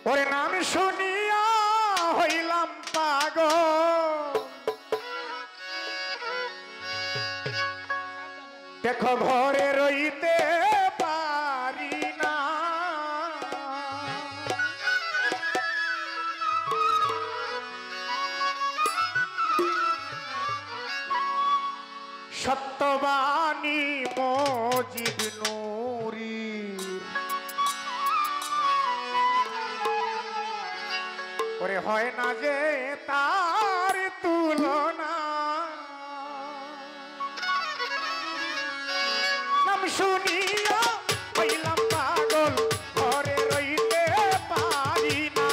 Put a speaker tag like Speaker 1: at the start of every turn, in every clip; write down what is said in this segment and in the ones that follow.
Speaker 1: ওরে নাম শুনিয়া হইলাম পাগল, দেখো ঘরে রইতে পারি না। সত্যবাণী মজিদ নুরি, ওরে হয় না যে তার তুলনা। নাম শুনিয়া হইলাম পাগল, ঘরে রইতে পারি না।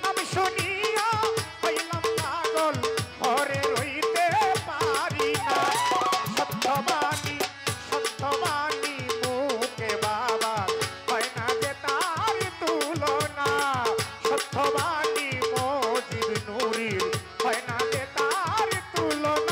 Speaker 1: নাম শুনিয়া হইলাম পাগল, ঘরে রইতে পারি না। সত্যবাণী সত্যবাণী মুখে বাবা, হয় না যে তার তুলনা। সত্যবাণী মজিদ নুরির, হয় না যে তার তুলনা।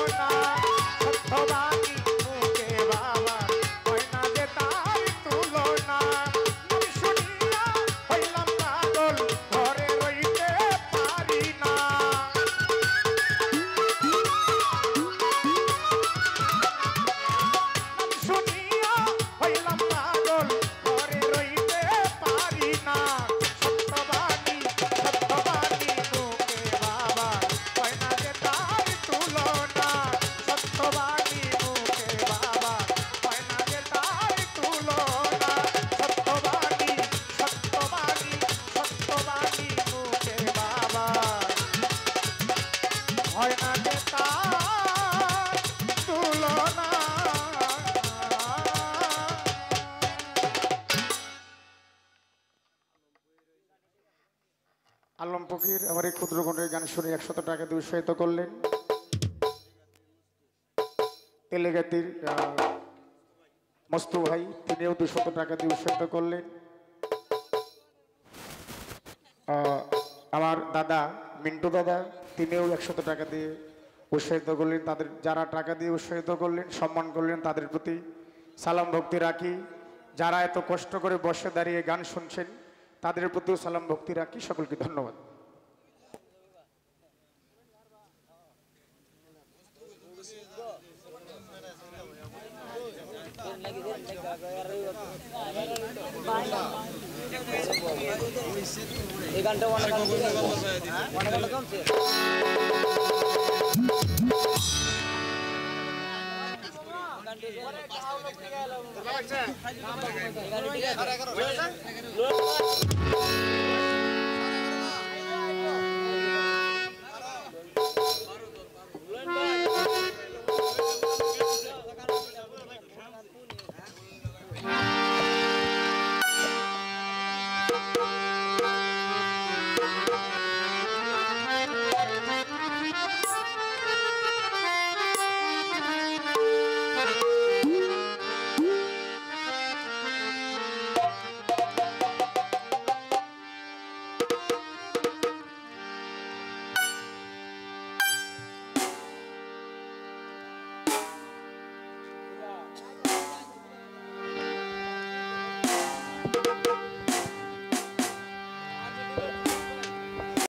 Speaker 1: তুলনা সত্যবাদী মুখে বাবা হয় না যে তার তুলনা নাম শুনিয়া হইলাম পাগল ঘরে রইতে পারি না শুনিয়া হইলাম পাগল ঘরে রইতে পারি না সত্যবাদী মুখে বাবা হয় না যে তার তুলনা সত্যবাদী মুখে বাবা হয় না যে তার তুলনা সত্যবাদী মুখে বাবা হয় না যে তার তুলনা আলম ফকির আমার এই ক্ষুদ্র কণ্ঠের গান শুনে 100 টাকা দিয়ে উৎসাহিত করলেন তেলেগাতির মস্তু ভাই তিনিও 200 টাকা দিয়ে উৎসাহিত করলেন আমার দাদা মিন্টু দাদা তিনিও 100 টাকা দিয়ে উৎসাহিত করলেন তাদের যারা টাকা দিয়ে উৎসাহিত করলেন সম্মান করলেন তাদের প্রতি সালাম ভক্তি রাখি যারা এত কষ্ট করে বসে দাঁড়িয়ে গান শুনছেন তাদের প্রতিও সালাম ভক্তি রাখি সকলকে ধন্যবাদ
Speaker 2: এই গানটা অনেক কমছে গানটি